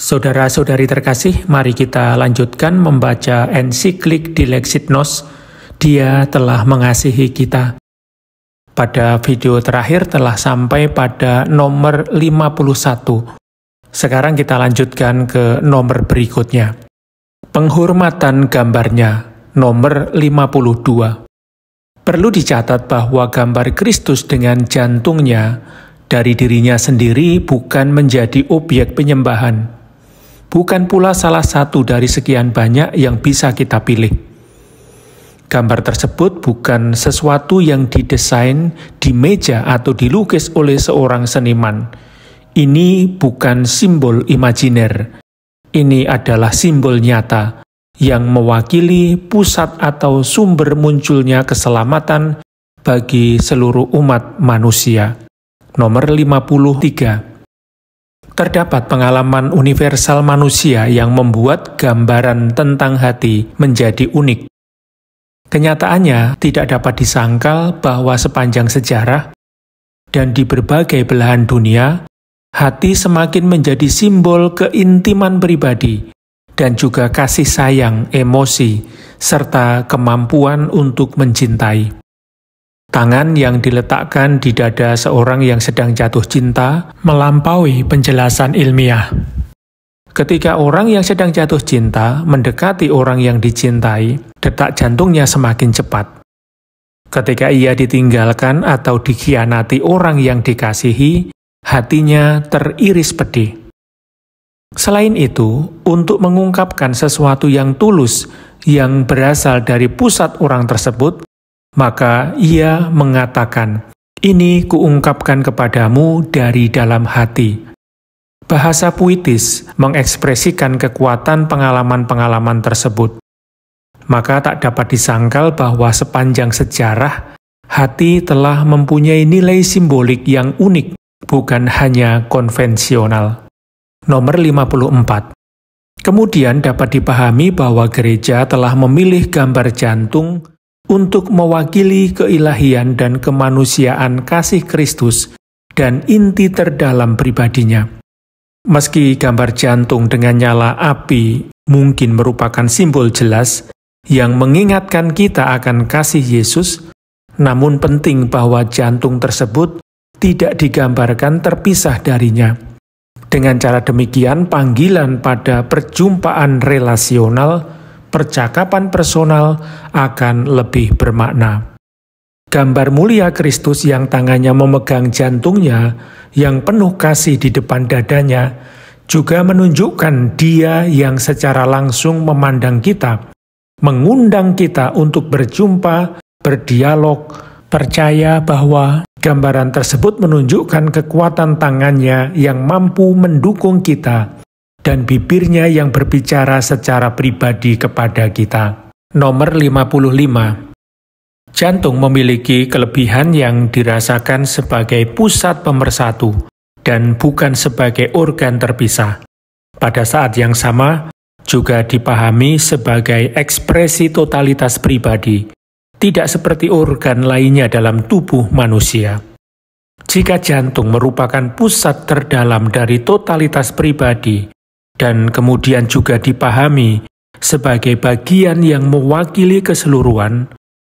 Saudara-saudari terkasih, mari kita lanjutkan membaca ensiklik Dilexit Nos, Dia telah mengasihi kita. Pada video terakhir telah sampai pada nomor 51. Sekarang kita lanjutkan ke nomor berikutnya. Penghormatan gambarnya, nomor 52. Perlu dicatat bahwa gambar Kristus dengan jantungnya dari dirinya sendiri bukan menjadi objek penyembahan. Bukan pula salah satu dari sekian banyak yang bisa kita pilih. Gambar tersebut bukan sesuatu yang didesain di meja atau dilukis oleh seorang seniman. Ini bukan simbol imajiner. Ini adalah simbol nyata yang mewakili pusat atau sumber munculnya keselamatan bagi seluruh umat manusia. Nomor 53. Terdapat pengalaman universal manusia yang membuat gambaran tentang hati menjadi unik. Kenyataannya tidak dapat disangkal bahwa sepanjang sejarah dan di berbagai belahan dunia, hati semakin menjadi simbol keintiman pribadi dan juga kasih sayang, emosi, serta kemampuan untuk mencintai. Tangan yang diletakkan di dada seorang yang sedang jatuh cinta melampaui penjelasan ilmiah. Ketika orang yang sedang jatuh cinta mendekati orang yang dicintai, detak jantungnya semakin cepat. Ketika ia ditinggalkan atau dikhianati orang yang dikasihi, hatinya teriris pedih. Selain itu, untuk mengungkapkan sesuatu yang tulus yang berasal dari pusat orang tersebut, maka ia mengatakan, "Ini kuungkapkan kepadamu dari dalam hati." Bahasa puitis mengekspresikan kekuatan pengalaman-pengalaman tersebut. Maka tak dapat disangkal bahwa sepanjang sejarah, hati telah mempunyai nilai simbolik yang unik, bukan hanya konvensional. Nomor 54. Kemudian dapat dipahami bahwa gereja telah memilih gambar jantung untuk mewakili keilahian dan kemanusiaan kasih Kristus dan inti terdalam pribadinya. Meski gambar jantung dengan nyala api mungkin merupakan simbol jelas yang mengingatkan kita akan kasih Yesus, namun penting bahwa jantung tersebut tidak digambarkan terpisah darinya. Dengan cara demikian, panggilan pada perjumpaan relasional, percakapan personal akan lebih bermakna. Gambar mulia Kristus yang tangannya memegang jantungnya, yang penuh kasih di depan dadanya, juga menunjukkan Dia yang secara langsung memandang kita, mengundang kita untuk berjumpa, berdialog, percaya bahwa gambaran tersebut menunjukkan kekuatan tangannya yang mampu mendukung kita, dan bibirnya yang berbicara secara pribadi kepada kita. Nomor 55. Jantung memiliki kelebihan yang dirasakan sebagai pusat pemersatu dan bukan sebagai organ terpisah. Pada saat yang sama, juga dipahami sebagai ekspresi totalitas pribadi, tidak seperti organ lainnya dalam tubuh manusia. Jika jantung merupakan pusat terdalam dari totalitas pribadi, dan kemudian juga dipahami sebagai bagian yang mewakili keseluruhan,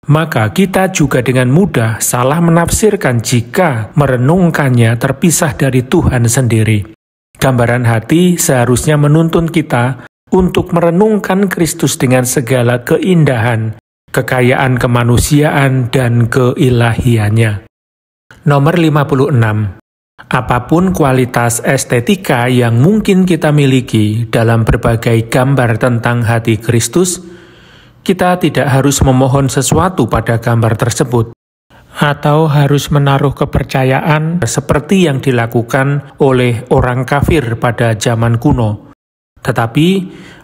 maka kita juga dengan mudah salah menafsirkan jika merenungkannya terpisah dari Tuhan sendiri. Gambaran hati seharusnya menuntun kita untuk merenungkan Kristus dengan segala keindahan, kekayaan kemanusiaan, dan keilahiannya. Nomor 56. Apapun kualitas estetika yang mungkin kita miliki dalam berbagai gambar tentang hati Kristus, kita tidak harus memohon sesuatu pada gambar tersebut, atau harus menaruh kepercayaan seperti yang dilakukan oleh orang kafir pada zaman kuno. Tetapi,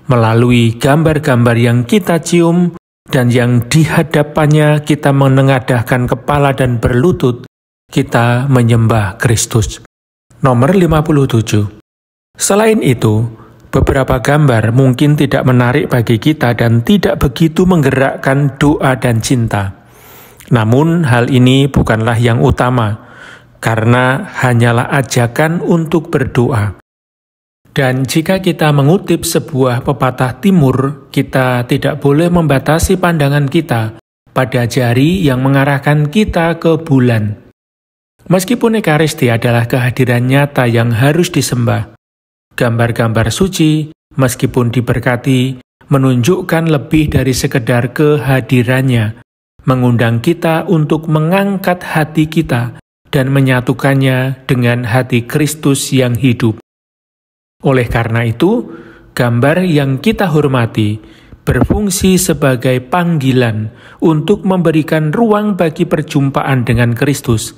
melalui gambar-gambar yang kita cium dan yang di hadapannya kita menengadahkan kepala dan berlutut, kita menyembah Kristus. Nomor 57. Selain itu, beberapa gambar mungkin tidak menarik bagi kita dan tidak begitu menggerakkan doa dan cinta. Namun hal ini bukanlah yang utama, karena hanyalah ajakan untuk berdoa. Dan jika kita mengutip sebuah pepatah timur, kita tidak boleh membatasi pandangan kita pada jari yang mengarahkan kita ke bulan. Meskipun Ekaristi adalah kehadiran nyata yang harus disembah, gambar-gambar suci, meskipun diberkati, menunjukkan lebih dari sekedar kehadirannya, mengundang kita untuk mengangkat hati kita dan menyatukannya dengan hati Kristus yang hidup. Oleh karena itu, gambar yang kita hormati berfungsi sebagai panggilan untuk memberikan ruang bagi perjumpaan dengan Kristus,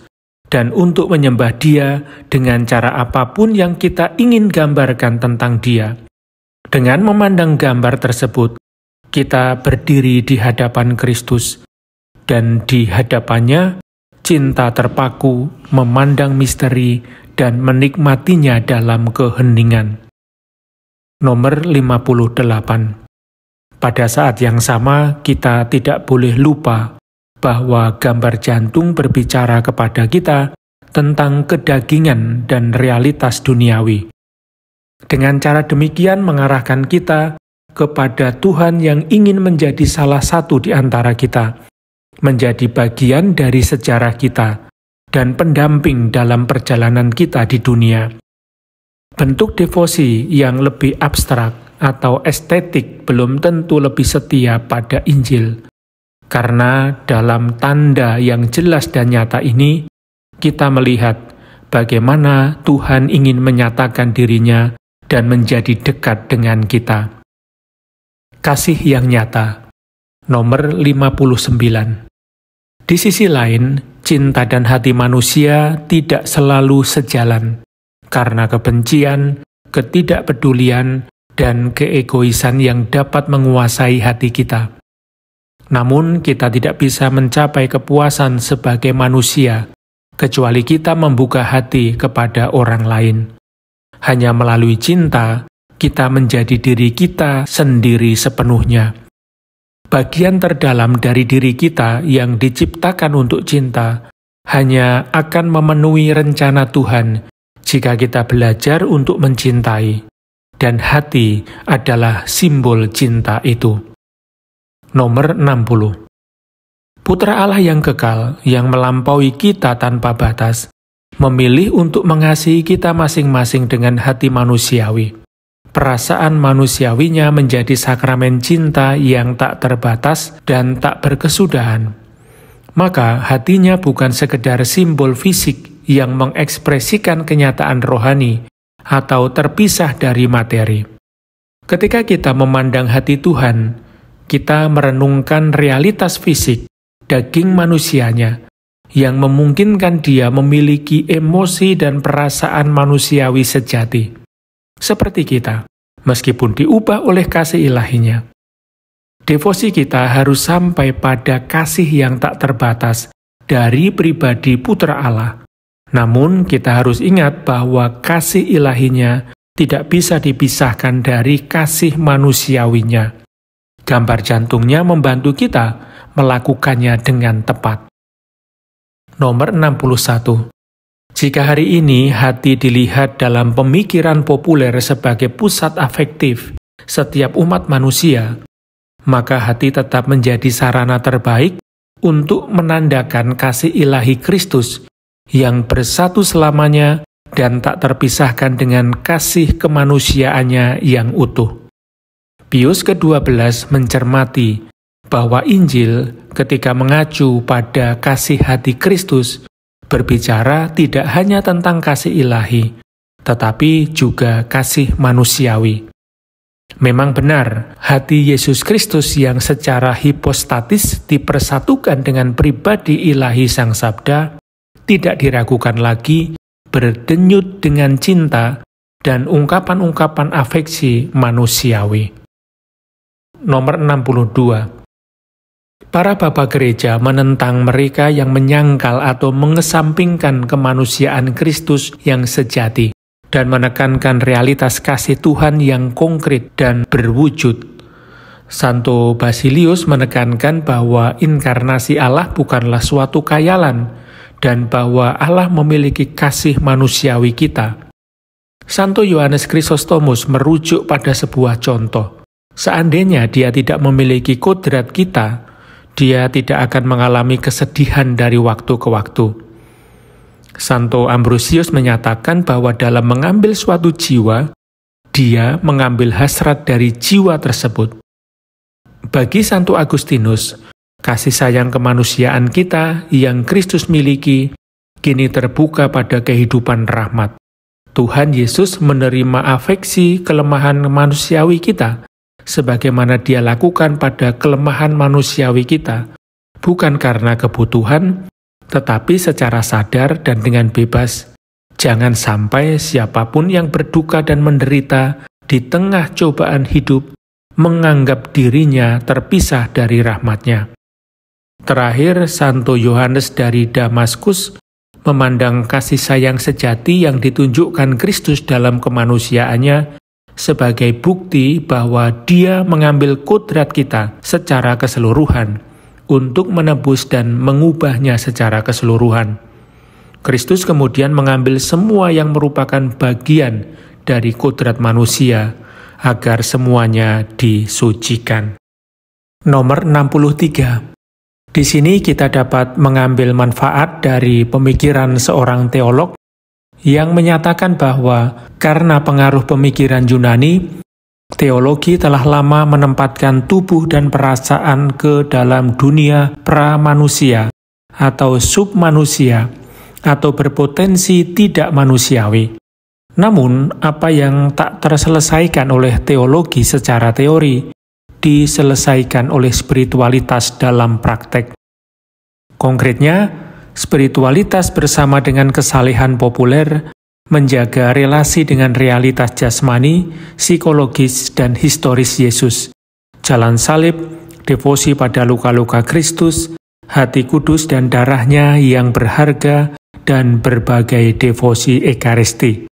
dan untuk menyembah Dia dengan cara apapun yang kita ingin gambarkan tentang Dia. Dengan memandang gambar tersebut, kita berdiri di hadapan Kristus, dan di hadapannya cinta terpaku memandang misteri dan menikmatinya dalam keheningan. Nomor 58. Pada saat yang sama, kita tidak boleh lupa bahwa gambar jantung berbicara kepada kita tentang kedagingan dan realitas duniawi. Dengan cara demikian mengarahkan kita kepada Tuhan yang ingin menjadi salah satu di antara kita, menjadi bagian dari sejarah kita, dan pendamping dalam perjalanan kita di dunia. Bentuk devosi yang lebih abstrak atau estetik belum tentu lebih setia pada Injil. Karena dalam tanda yang jelas dan nyata ini, kita melihat bagaimana Tuhan ingin menyatakan dirinya dan menjadi dekat dengan kita. Kasih yang nyata. Nomor 59. Di sisi lain, cinta dan hati manusia tidak selalu sejalan, karena kebencian, ketidakpedulian, dan keegoisan yang dapat menguasai hati kita. Namun, kita tidak bisa mencapai kepuasan sebagai manusia, kecuali kita membuka hati kepada orang lain. Hanya melalui cinta, kita menjadi diri kita sendiri sepenuhnya. Bagian terdalam dari diri kita yang diciptakan untuk cinta, hanya akan memenuhi rencana Tuhan jika kita belajar untuk mencintai. Dan hati adalah simbol cinta itu. Nomor 60. Putra Allah yang kekal, yang melampaui kita tanpa batas, memilih untuk mengasihi kita masing-masing dengan hati manusiawi. Perasaan manusiawinya menjadi sakramen cinta yang tak terbatas dan tak berkesudahan. Maka hatinya bukan sekedar simbol fisik yang mengekspresikan kenyataan rohani atau terpisah dari materi. Ketika kita memandang hati Tuhan, kita merenungkan realitas fisik, daging manusianya, yang memungkinkan dia memiliki emosi dan perasaan manusiawi sejati. Seperti kita, meskipun diubah oleh kasih ilahinya. Devosi kita harus sampai pada kasih yang tak terbatas dari pribadi Putra Allah. Namun kita harus ingat bahwa kasih ilahinya tidak bisa dipisahkan dari kasih manusiawinya. Gambar jantungnya membantu kita melakukannya dengan tepat. Nomor 61. Jika hari ini hati dilihat dalam pemikiran populer sebagai pusat afektif setiap umat manusia, maka hati tetap menjadi sarana terbaik untuk menandakan kasih ilahi Kristus yang bersatu selamanya dan tak terpisahkan dengan kasih kemanusiaannya yang utuh. Pius ke-12 mencermati bahwa Injil ketika mengacu pada kasih hati Kristus berbicara tidak hanya tentang kasih ilahi, tetapi juga kasih manusiawi. Memang benar, hati Yesus Kristus yang secara hipostatis dipersatukan dengan pribadi ilahi Sang Sabda tidak diragukan lagi berdenyut dengan cinta dan ungkapan-ungkapan afeksi manusiawi. Nomor 62. Para bapa gereja menentang mereka yang menyangkal atau mengesampingkan kemanusiaan Kristus yang sejati dan menekankan realitas kasih Tuhan yang konkret dan berwujud. Santo Basilius menekankan bahwa inkarnasi Allah bukanlah suatu khayalan dan bahwa Allah memiliki kasih manusiawi kita. Santo Yohanes Chrysostomus merujuk pada sebuah contoh. Seandainya dia tidak memiliki kodrat kita, dia tidak akan mengalami kesedihan dari waktu ke waktu. Santo Ambrosius menyatakan bahwa dalam mengambil suatu jiwa, dia mengambil hasrat dari jiwa tersebut. Bagi Santo Agustinus, kasih sayang kemanusiaan kita yang Kristus miliki kini terbuka pada kehidupan rahmat. Tuhan Yesus menerima afeksi kelemahan manusiawi kita, sebagaimana Dia lakukan pada kelemahan manusiawi kita, bukan karena kebutuhan, tetapi secara sadar dan dengan bebas. Jangan sampai siapapun yang berduka dan menderita di tengah cobaan hidup menganggap dirinya terpisah dari rahmat-Nya. Terakhir, Santo Yohanes dari Damaskus memandang kasih sayang sejati yang ditunjukkan Kristus dalam kemanusiaannya sebagai bukti bahwa Dia mengambil kodrat kita secara keseluruhan untuk menebus dan mengubahnya secara keseluruhan. Kristus kemudian mengambil semua yang merupakan bagian dari kodrat manusia agar semuanya disucikan. Nomor 63. Di sini kita dapat mengambil manfaat dari pemikiran seorang teolog yang menyatakan bahwa karena pengaruh pemikiran Yunani, teologi telah lama menempatkan tubuh dan perasaan ke dalam dunia pramanusia atau submanusia atau berpotensi tidak manusiawi. Namun, apa yang tak terselesaikan oleh teologi secara teori, diselesaikan oleh spiritualitas dalam praktek. Konkretnya, spiritualitas bersama dengan kesalehan populer menjaga relasi dengan realitas jasmani, psikologis, dan historis Yesus, jalan salib, devosi pada luka-luka Kristus, hati kudus dan darahnya yang berharga, dan berbagai devosi ekaristi.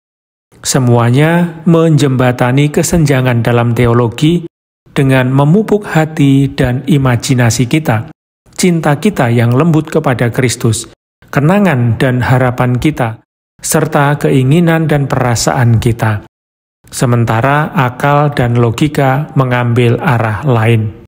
Semuanya menjembatani kesenjangan dalam teologi dengan memupuk hati dan imajinasi kita, cinta kita yang lembut kepada Kristus, kenangan dan harapan kita, serta keinginan dan perasaan kita. Sementara akal dan logika mengambil arah lain.